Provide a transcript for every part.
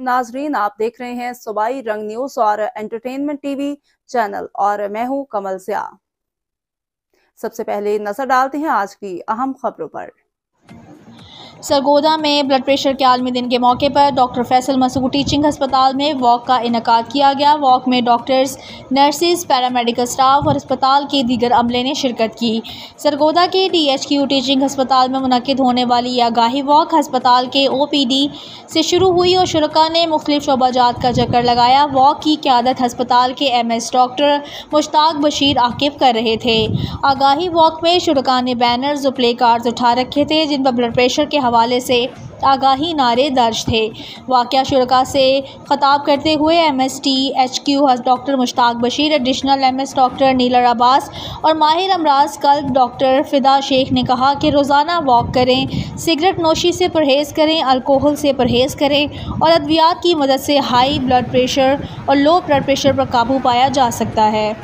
नाजरीन, आप देख रहे हैं सूबाई रंग न्यूज और एंटरटेनमेंट टीवी चैनल और मैं हूं कमल सिया। सबसे पहले नजर डालते हैं आज की अहम खबरों पर। सरगोदा में ब्लड प्रेशर के आलमी दिन के मौके पर डॉक्टर फैसल मसूद टीचिंग अस्पताल में वॉक का इनेकाद किया गया। वॉक में डॉक्टर्स, नर्सिस, पैरामेडिकल स्टाफ और अस्पताल के दीगर अमले ने शिरकत की। सरगोदा के DHQ टीचिंग अस्पताल में मुनक्किद होने वाली यह आगाही वॉक अस्पताल के OPD से शुरू हुई और शुरका ने मुख्तलिफ शोबाजात का चक्कर लगाया। वॉक की क़यादत अस्पताल के MS डॉक्टर मुश्ताक बशीर आकिब कर रहे थे। आगाही वॉक में शुरका ने बैनर्स और प्ले कार्ड्स उठा रखे थे जिन पर ब्लड प्रेशर के हवाले से आगाही नारे दर्ज थे। वाक़या शुरका से खिताब करते हुए MST HQ doctor Mushtaq Bashir, additional MS doctor नीलर अब्बास और माहिर अमराज कल्ब डॉक्टर फ़िदा शेख ने कहा कि रोज़ाना वॉक करें, सिगरेट नोशी से परहेज़ करें, अल्कोहल से परहेज़ करें और अद्वियात की मदद से हाई ब्लड प्रेशर और लो ब्लड प्रेशर पर काबू पाया जा सकता है।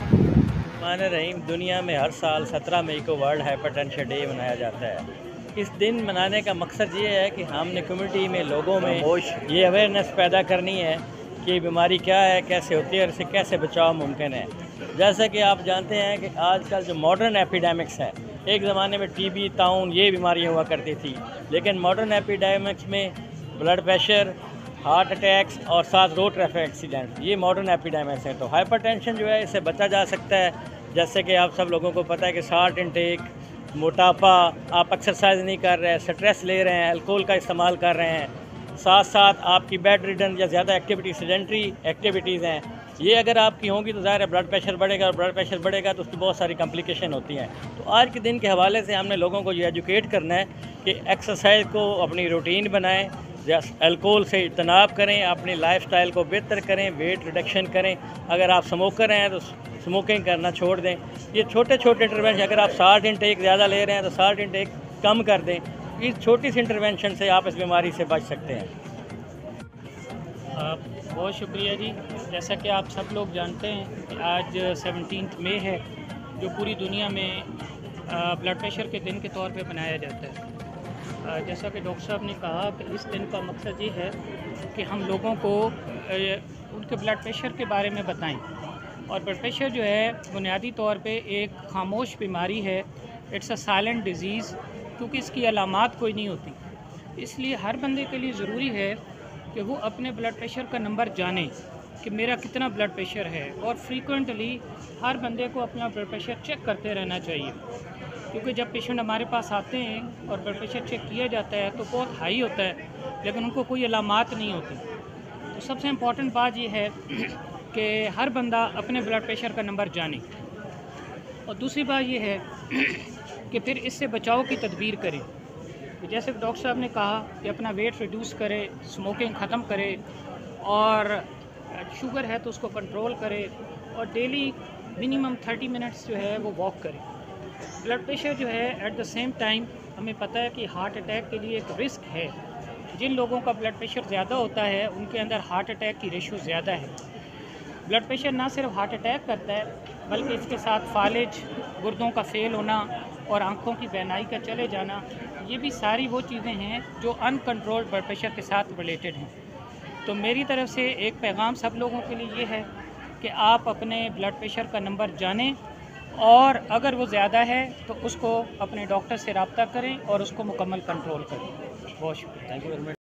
रहीम, दुनिया में हर साल 17 मई को वर्ल्ड हाइपरटेंशन डे मनाया जाता है। इस दिन मनाने का मकसद ये है कि हमने कम्युनिटी में लोगों में ये अवेयरनेस पैदा करनी है कि बीमारी क्या है, कैसे होती है और इससे कैसे बचाव मुमकिन है। जैसा कि आप जानते हैं कि आजकल जो मॉडर्न एपिडेमिक्स है, एक ज़माने में TB, ताउन ये बीमारियाँ हुआ करती थी, लेकिन मॉडर्न एपिडेमिक्स में ब्लड प्रेशर, हार्ट अटैक्स और साथ रोड ट्रैफिक एक्सीडेंट, ये मॉडर्न एपिडेमिक्स हैं। तो हाइपरटेंशन जो है इससे बचा जा सकता है। जैसे कि आप सब लोगों को पता है कि साल्ट इंटेक, मोटापा, आप एक्सरसाइज नहीं कर रहे हैं, स्ट्रेस ले रहे हैं, अल्कोहल का इस्तेमाल कर रहे हैं, साथ साथ आपकी बेड रिडन या ज़्यादा एक्टिविटी, सेडेंट्री एक्टिविटीज़ हैं, ये अगर आपकी होंगी तो ज़ाहिर है ब्लड प्रेशर बढ़ेगा और ब्लड प्रेशर बढ़ेगा तो उसकी बहुत सारी कॉम्प्लिकेशन होती हैं। तो आज के दिन के हवाले से हमने लोगों को ये एजुकेट करना है कि एक्सरसाइज को अपनी रूटीन बनाएं, अल्कोहल से इज्तनाब करें, अपनी लाइफस्टाइल को बेहतर करें, वेट रिडक्शन करें। अगर आप स्मोकर हैं तो स्मोकिंग करना छोड़ दें। ये छोटे छोटे इंटरवेंशन, अगर आप साल्ट इंटेक ज़्यादा ले रहे हैं तो साल्ट इंटेक कम कर दें। इस छोटी सी इंटरवेंशन से आप इस बीमारी से बच सकते हैं। बहुत शुक्रिया जी। जैसा कि आप सब लोग जानते हैं कि आज 17 मई है, जो पूरी दुनिया में ब्लड प्रेशर के दिन के तौर पे मनाया जाता है। जैसा कि डॉक्टर साहब ने कहा कि इस दिन का मकसद ये है कि हम लोगों को उनके ब्लड प्रेशर के बारे में बताएं। और ब्लड प्रेशर जो है बुनियादी तौर पे एक खामोश बीमारी है, इट्स अ साइलेंट डिज़ीज़, क्योंकि इसकी अलामात कोई नहीं होती। इसलिए हर बंदे के लिए ज़रूरी है कि वो अपने ब्लड प्रेशर का नंबर जाने कि मेरा कितना ब्लड प्रेशर है, और फ्रीक्वेंटली हर बंदे को अपना ब्लड प्रेशर चेक करते रहना चाहिए। क्योंकि जब पेशेंट हमारे पास आते हैं और ब्लड प्रेशर चेक किया जाता है तो बहुत हाई होता है, लेकिन उनको कोई अलामात नहीं होती। तो सबसे इम्पॉर्टेंट बात यह है कि हर बंदा अपने ब्लड प्रेशर का नंबर जाने। और दूसरी बात यह है कि फिर इससे बचाव की तदबीर करें। जैसे डॉक्टर साहब ने कहा कि अपना वेट रिड्यूस करे, स्मोकिंग ख़त्म करे, और शुगर है तो उसको कंट्रोल करे, और डेली मिनिमम 30 मिनट्स जो है वो वॉक करें। ब्लड प्रेशर जो है एट द सेम टाइम हमें पता है कि हार्ट अटैक के लिए एक रिस्क है। जिन लोगों का ब्लड प्रेशर ज़्यादा होता है उनके अंदर हार्ट अटैक की रेशो ज़्यादा है। ब्लड प्रेशर ना सिर्फ हार्ट अटैक करता है बल्कि इसके साथ फालिज, गुर्दों का फेल होना और आँखों की बेनाई का चले जाना, ये भी सारी वो चीज़ें हैं जो अनकंट्रोल्ड ब्लड प्रेशर के साथ रिलेटेड हैं। तो मेरी तरफ से एक पैगाम सब लोगों के लिए ये है कि आप अपने ब्लड प्रेशर का नंबर जानें, और अगर वो ज़्यादा है तो उसको अपने डॉक्टर से रब्ता करें और उसको मुकम्मल कंट्रोल करें। बहुत शुक्रिया। Thank you very much.